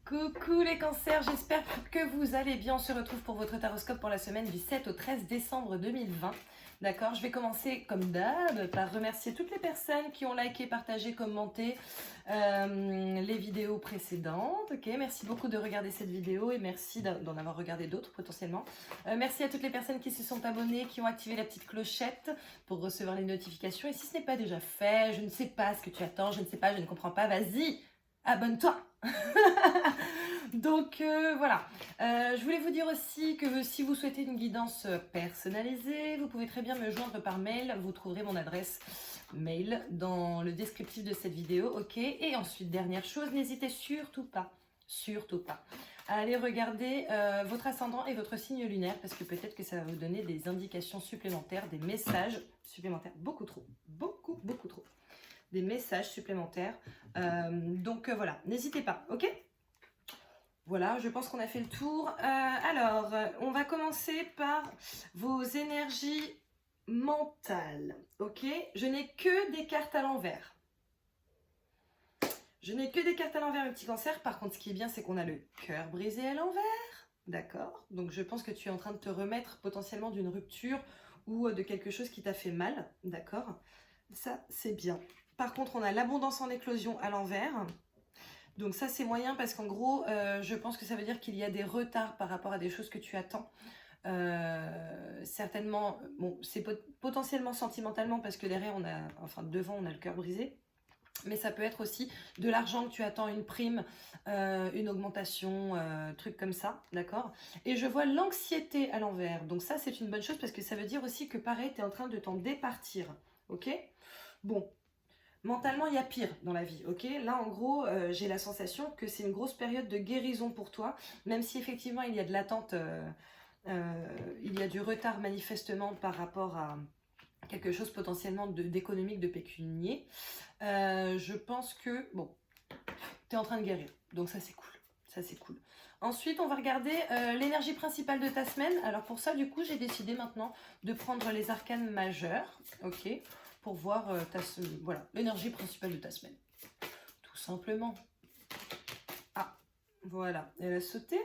Coucou les cancers, j'espère que vous allez bien. On se retrouve pour votre taroscope pour la semaine du 7 au 13 décembre 2020. D'accord, je vais commencer comme d'hab par remercier toutes les personnes qui ont liké, partagé, commenté les vidéos précédentes. Ok, merci beaucoup de regarder cette vidéo et merci d'en avoir regardé d'autres potentiellement. Merci à toutes les personnes qui se sont abonnées, qui ont activé la petite clochette pour recevoir les notifications. Et si ce n'est pas déjà fait, je ne sais pas ce que tu attends, je ne sais pas, je ne comprends pas, vas-y, abonne-toi. Donc voilà, je voulais vous dire aussi que si vous souhaitez une guidance personnalisée, vous pouvez très bien me joindre par mail. Vous trouverez mon adresse mail dans le descriptif de cette vidéo, ok? Et ensuite, dernière chose, n'hésitez surtout pas à aller regarder votre ascendant et votre signe lunaire parce que peut-être que ça va vous donner des indications supplémentaires, des messages supplémentaires, beaucoup trop, beaucoup trop. Des messages supplémentaires. Donc voilà, n'hésitez pas, ok? Voilà, je pense qu'on a fait le tour. Alors, on va commencer par vos énergies mentales, ok? Je n'ai que des cartes à l'envers. Je n'ai que des cartes à l'envers, mes petits cancers. Par contre, ce qui est bien, c'est qu'on a le cœur brisé à l'envers. D'accord? Donc, je pense que tu es en train de te remettre potentiellement d'une rupture ou de quelque chose qui t'a fait mal. D'accord? Ça, c'est bien. Par contre, on a l'abondance en éclosion à l'envers. Donc ça, c'est moyen parce qu'en gros, je pense que ça veut dire qu'il y a des retards par rapport à des choses que tu attends. Certainement, bon, c'est potentiellement sentimentalement parce que derrière, devant, on a le cœur brisé. Mais ça peut être aussi de l'argent que tu attends, une prime, une augmentation, truc comme ça, d'accord? Et je vois l'anxiété à l'envers. Donc ça, c'est une bonne chose parce que ça veut dire aussi que pareil, tu es en train de t'en départir, ok? Bon, mentalement, il y a pire dans la vie, ok? Là, en gros, j'ai la sensation que c'est une grosse période de guérison pour toi, même si effectivement, il y a de l'attente, il y a du retard manifestement par rapport à quelque chose potentiellement d'économique, de pécunier. Je pense que, bon, tu es en train de guérir, donc ça, c'est cool. Ça, c'est cool. Ensuite, on va regarder l'énergie principale de ta semaine. Alors pour ça, du coup, j'ai décidé maintenant de prendre les arcanes majeures, ok? Pour voir voilà, l'énergie principale de ta semaine. Tout simplement. Ah, voilà. Elle a sauté.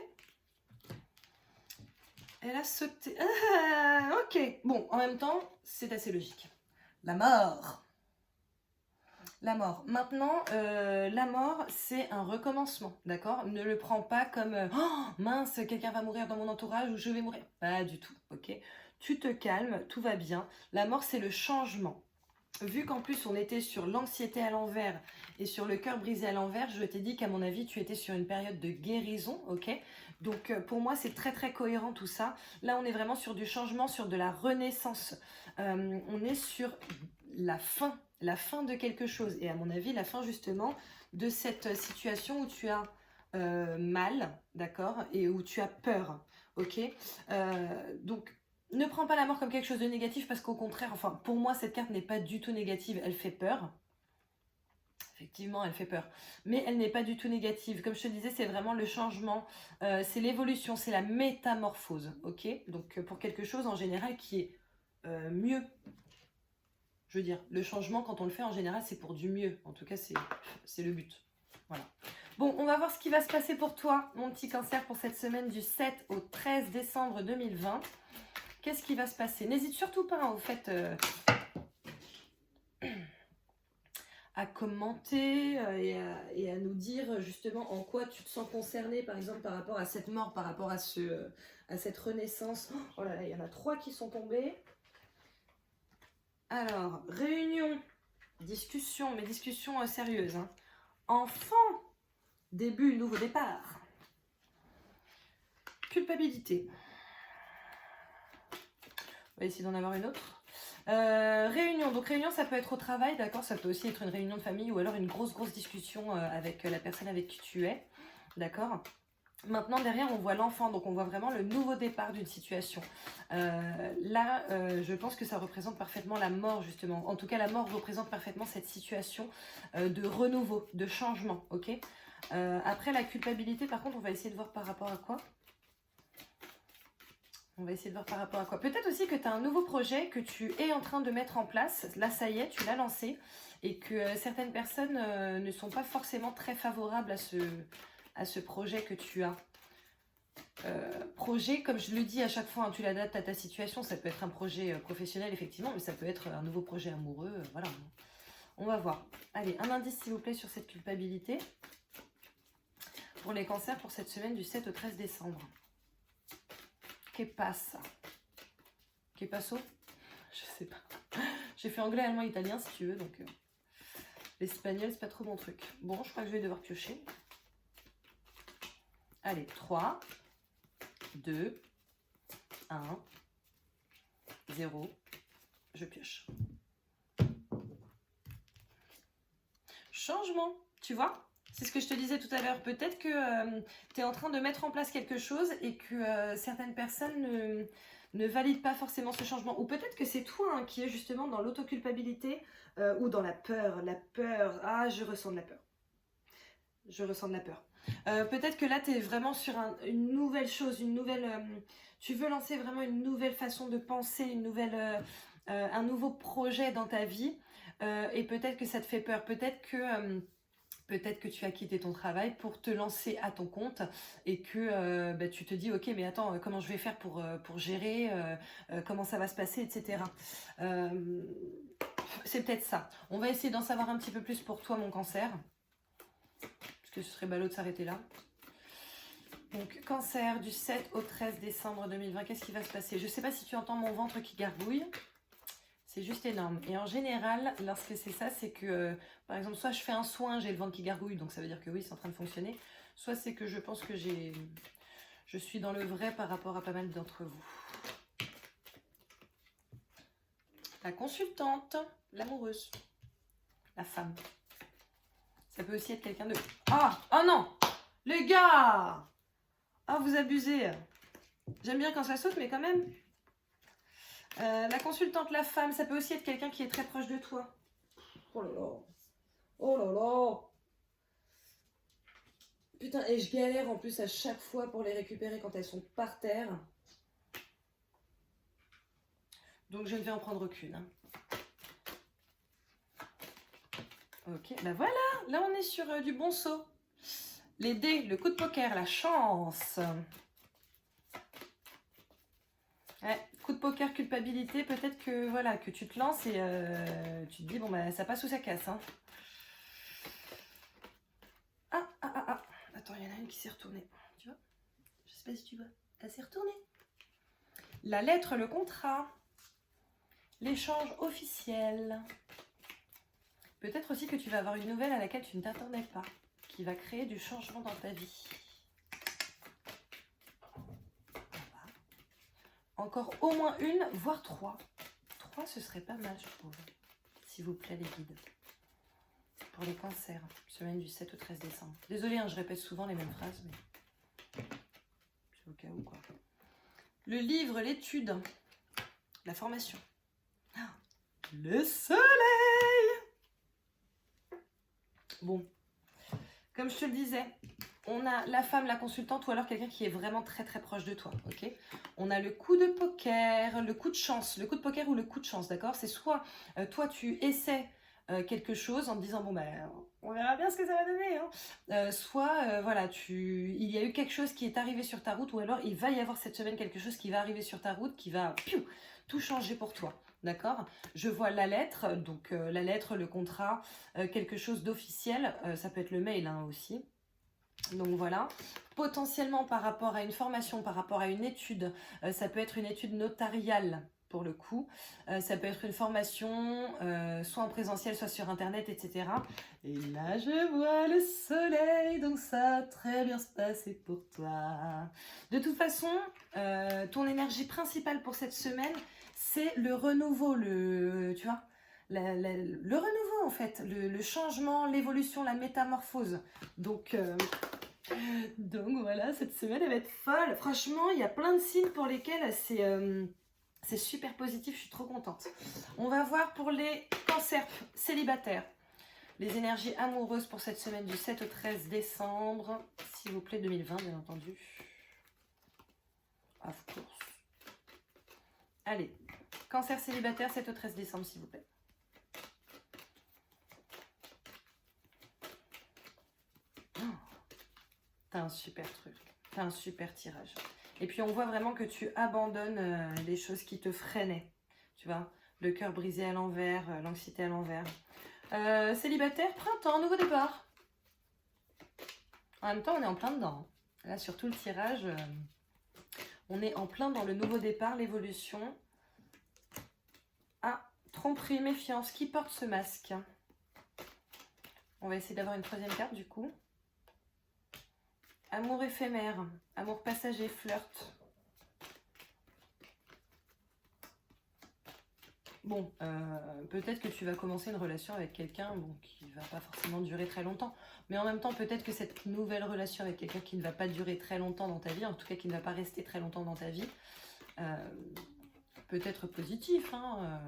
Elle a sauté. Ah, ok. Bon, en même temps, c'est assez logique. La mort. La mort. Maintenant, la mort, c'est un recommencement, d'accord? Ne le prends pas comme oh, mince, quelqu'un va mourir dans mon entourage ou je vais mourir. Pas du tout, ok? Tu te calmes, tout va bien. La mort, c'est le changement. Vu qu'en plus on était sur l'anxiété à l'envers et sur le cœur brisé à l'envers, je t'ai dit qu'à mon avis tu étais sur une période de guérison, ok? Donc pour moi c'est très très cohérent tout ça. Là on est vraiment sur du changement, sur de la renaissance. On est sur la fin de quelque chose. Et à mon avis la fin justement de cette situation où tu as mal, d'accord? Et où tu as peur, ok? Donc ne prends pas la mort comme quelque chose de négatif parce qu'au contraire, enfin pour moi cette carte n'est pas du tout négative, elle fait peur. Effectivement, elle fait peur. Mais elle n'est pas du tout négative. Comme je te disais, c'est vraiment le changement, c'est l'évolution, c'est la métamorphose, ok? Donc pour quelque chose en général qui est mieux. Je veux dire, le changement quand on le fait en général c'est pour du mieux. En tout cas c'est le but. Voilà. Bon, on va voir ce qui va se passer pour toi, mon petit cancer, pour cette semaine du 7 au 13 décembre 2020. Qu'est-ce qui va se passer? N'hésite surtout pas, hein, au fait, à commenter et à nous dire justement en quoi tu te sens concerné, par exemple, par rapport à cette mort, par rapport à cette renaissance. Oh là là, il y en a 3 qui sont tombés. Alors, réunion, discussion, mais discussion sérieuse. Hein. Enfant, début, nouveau départ. Culpabilité. On va essayer d'en avoir une autre. Réunion, donc réunion ça peut être au travail, d'accord, ça peut aussi être une réunion de famille ou alors une grosse discussion avec la personne avec qui tu es, d'accord. Maintenant derrière on voit l'enfant, donc on voit vraiment le nouveau départ d'une situation. Là je pense que ça représente parfaitement la mort justement, en tout cas la mort représente parfaitement cette situation de renouveau, de changement, ok. Après la culpabilité par contre on va essayer de voir par rapport à quoi. On va essayer de voir par rapport à quoi. Peut-être aussi que tu as un nouveau projet que tu es en train de mettre en place. Là, ça y est, tu l'as lancé. Et que certaines personnes ne sont pas forcément très favorables à à ce projet que tu as. Projet, comme je le dis à chaque fois, hein, tu l'adaptes à ta situation. Ça peut être un projet professionnel, effectivement, mais ça peut être un nouveau projet amoureux. Voilà. On va voir. Allez, un indice, s'il vous plaît, sur cette culpabilité. Pour les cancers, pour cette semaine du 7 au 13 décembre. Que passa? Que passo? Je sais pas. J'ai fait anglais, allemand, italien, si tu veux, donc l'espagnol, c'est pas trop mon truc. Bon, je crois que je vais devoir piocher. Allez, 3, 2, 1, 0, je pioche. Changement, tu vois? C'est ce que je te disais tout à l'heure. Peut-être que tu es en train de mettre en place quelque chose et que certaines personnes ne valident pas forcément ce changement. Ou peut-être que c'est toi hein, qui est justement dans l'autoculpabilité ou dans la peur. La peur, ah, je ressens de la peur. Je ressens de la peur. Peut-être que là, tu es vraiment sur une nouvelle chose, tu veux lancer vraiment une nouvelle façon de penser, un nouveau projet dans ta vie. Et peut-être que ça te fait peur. Peut-être que tu as quitté ton travail pour te lancer à ton compte et que tu te dis, ok, mais attends, comment je vais faire pour gérer, comment ça va se passer, etc. C'est peut-être ça. On va essayer d'en savoir un petit peu plus pour toi, mon cancer. Parce que ce serait ballot de s'arrêter là. Donc, cancer du 7 au 13 décembre 2020, qu'est-ce qui va se passer? Je ne sais pas si tu entends mon ventre qui gargouille. C'est juste énorme. Et en général, lorsque c'est ça, c'est que, par exemple, soit je fais un soin, j'ai le ventre qui gargouille, donc ça veut dire que oui, c'est en train de fonctionner. Soit c'est que je pense que je suis dans le vrai par rapport à pas mal d'entre vous. La consultante, l'amoureuse, la femme. Ça peut aussi être quelqu'un de... Ah! Oh non! Les gars! Ah, vous abusez. J'aime bien quand ça saute, mais quand même... la consultante, la femme, ça peut aussi être quelqu'un qui est très proche de toi. Oh là là. Oh là là. Putain, et je galère en plus à chaque fois pour les récupérer quand elles sont par terre. Donc je ne vais en prendre qu'une. Hein. Ok, ben voilà. Là on est sur du bon saut. Les dés, le coup de poker, la chance. Ouais, coup de poker, culpabilité, peut-être que voilà que tu te lances et tu te dis bon bah ça passe ou ça casse. Hein. Ah. Attends, il y en a une qui s'est retournée. Tu vois? Je sais pas si tu vois. Elle s'est retournée. La lettre, le contrat. L'échange officiel. Peut-être aussi que tu vas avoir une nouvelle à laquelle tu ne t'attendais pas. Qui va créer du changement dans ta vie. Encore au moins une, voire 3. 3, ce serait pas mal, je trouve. S'il vous plaît, les guides. Pour les cancers, semaine du 7 au 13 décembre. Désolée, hein, je répète souvent les mêmes phrases, mais c'est au cas où, quoi. Le livre, l'étude, la formation. Ah, le soleil! Bon, comme je te le disais, on a la femme, la consultante, ou alors quelqu'un qui est vraiment très très proche de toi, ok? On a le coup de poker, le coup de chance, le coup de poker ou le coup de chance, d'accord? C'est soit toi tu essaies quelque chose en te disant bon ben on verra bien ce que ça va donner, hein. Soit voilà, il y a eu quelque chose qui est arrivé sur ta route, ou alors il va y avoir cette semaine quelque chose qui va arriver sur ta route qui va tout changer pour toi. D'accord? Je vois la lettre, donc la lettre, le contrat, quelque chose d'officiel, ça peut être le mail hein, aussi. Donc voilà, potentiellement par rapport à une formation, par rapport à une étude, ça peut être une étude notariale pour le coup, ça peut être une formation, soit en présentiel, soit sur internet, etc. Et là je vois le soleil, donc ça va très bien se passer pour toi. De toute façon, ton énergie principale pour cette semaine, c'est le renouveau, tu vois, le renouveau en fait, le changement, l'évolution, la métamorphose. Donc voilà, cette semaine elle va être folle. Franchement, il y a plein de signes pour lesquels c'est super positif, je suis trop contente. On va voir pour les cancers célibataires. Les énergies amoureuses pour cette semaine du 7 au 13 décembre, s'il vous plaît, 2020 bien entendu. Of course. Allez, cancer célibataire 7 au 13 décembre s'il vous plaît. T'as un super truc. T'as un super tirage. Et puis, on voit vraiment que tu abandonnes les choses qui te freinaient. Tu vois, le cœur brisé à l'envers, l'anxiété à l'envers. Célibataire, printemps, nouveau départ. En même temps, on est en plein dedans. Là, sur tout le tirage, on est en plein dans le nouveau départ, l'évolution. Ah, tromperie, méfiance. Qui porte ce masque? On va essayer d'avoir une troisième carte, du coup. Amour éphémère, amour passager, flirt. Bon, peut-être que tu vas commencer une relation avec quelqu'un qui ne va pas forcément durer très longtemps. Mais en même temps, peut-être que cette nouvelle relation avec quelqu'un qui ne va pas durer très longtemps dans ta vie, en tout cas qui ne va pas rester très longtemps dans ta vie, peut être positif. Hein,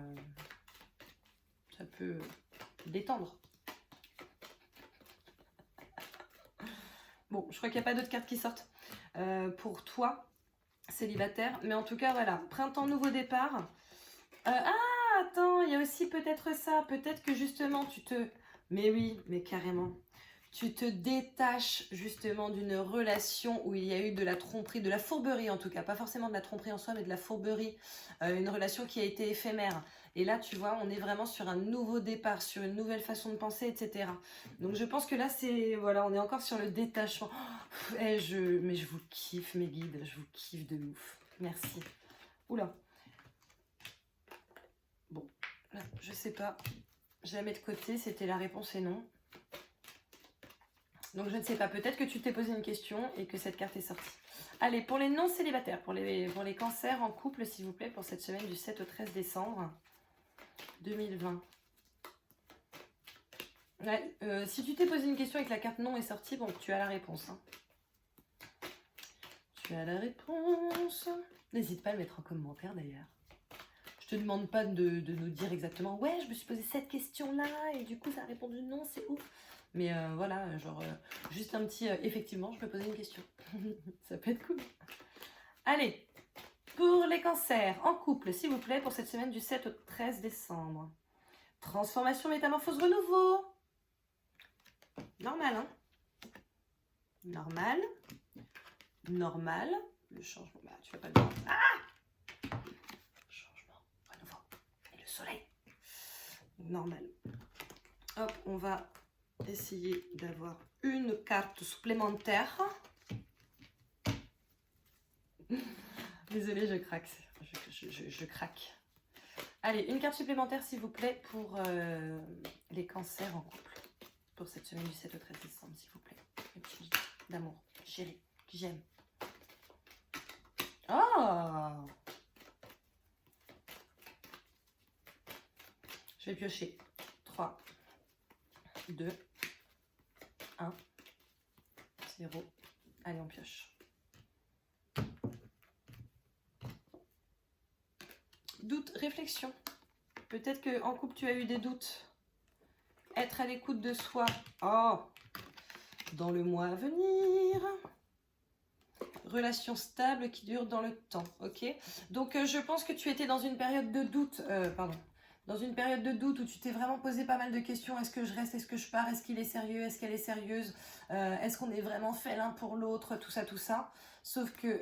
ça peut détendre. Bon, je crois qu'il n'y a pas d'autres cartes qui sortent pour toi, célibataire. Mais en tout cas, voilà, printemps, nouveau départ. Attends, il y a aussi peut-être ça. Peut-être que justement, Mais oui, mais carrément. Tu te détaches justement d'une relation où il y a eu de la tromperie, de la fourberie en tout cas. Pas forcément de la tromperie en soi, mais de la fourberie. Une relation qui a été éphémère. Et là, tu vois, on est vraiment sur un nouveau départ, sur une nouvelle façon de penser, etc. Donc, je pense que là, voilà, on est encore sur le détachement. Mais je vous kiffe, mes guides. Je vous kiffe de ouf. Merci. Oula. Bon, là, je sais pas. Je la mets de côté. C'était la réponse et non. Donc, je ne sais pas. Peut-être que tu t'es posé une question et que cette carte est sortie. Allez, pour les non-célibataires, pour les cancers en couple, s'il vous plaît, pour cette semaine du 7 au 13 décembre 2020. Ouais, si tu t'es posé une question et que la carte non est sortie, bon, tu as la réponse. Hein. Tu as la réponse. N'hésite pas à le mettre en commentaire d'ailleurs. Je te demande pas de nous dire exactement « Ouais, je me suis posé cette question-là et du coup, ça a répondu non, c'est ouf !» Mais voilà, genre, juste un petit « Effectivement, je me posais une question. » Ça peut être cool. Allez, pour les cancers en couple, s'il vous plaît, pour cette semaine du 7 au 13 décembre. Transformation, métamorphose, renouveau. Normal, hein? Normal. Normal. Le changement, bah tu vas pas le voir. Ah! Changement, renouveau. Et le soleil. Normal. Hop, on va essayer d'avoir une carte supplémentaire. Désolée, je craque. Je craque. Allez, une carte supplémentaire, s'il vous plaît, pour les cancers en couple. Pour cette semaine du 7 au 13 décembre, s'il vous plaît. Un petit guide d'amour, chérie, que j'aime. Oh! Je vais piocher. 3, 2, 1, 0. Allez, on pioche. Doute, réflexion. Peut-être qu'en couple, tu as eu des doutes. Être à l'écoute de soi. Oh! Dans le mois à venir. Relation stable qui dure dans le temps. Ok? Donc, je pense que tu étais dans une période de doute. Dans une période de doute où tu t'es vraiment posé pas mal de questions. Est-ce que je reste? Est-ce que je pars? Est-ce qu'il est sérieux? Est-ce qu'elle est sérieuse? Est-ce qu'on est vraiment fait l'un pour l'autre? Tout ça, tout ça. Sauf que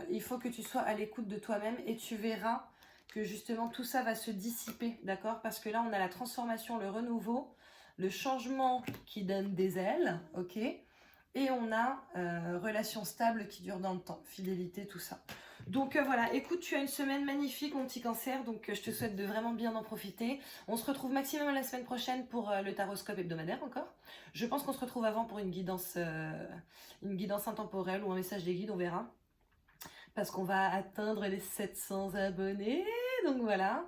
il faut que tu sois à l'écoute de toi-même et tu verras que justement tout ça va se dissiper, d'accord? Parce que là, on a la transformation, le renouveau, le changement qui donne des ailes, ok? Et on a relation stable qui dure dans le temps, fidélité, tout ça. Donc voilà, écoute, tu as une semaine magnifique, mon petit cancer, donc je te souhaite de vraiment bien en profiter. On se retrouve maximum la semaine prochaine pour le taroscope hebdomadaire encore. Je pense qu'on se retrouve avant pour une guidance intemporelle ou un message des guides, on verra. Parce qu'on va atteindre les 700 abonnés, donc voilà.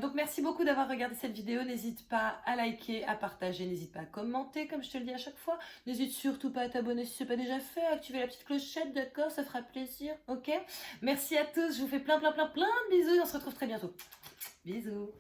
Donc merci beaucoup d'avoir regardé cette vidéo, n'hésite pas à liker, à partager, n'hésite pas à commenter comme je te le dis à chaque fois. N'hésite surtout pas à t'abonner si ce n'est pas déjà fait, à activer la petite clochette, d'accord, ça fera plaisir, ok? Merci à tous, je vous fais plein de bisous et on se retrouve très bientôt. Bisous.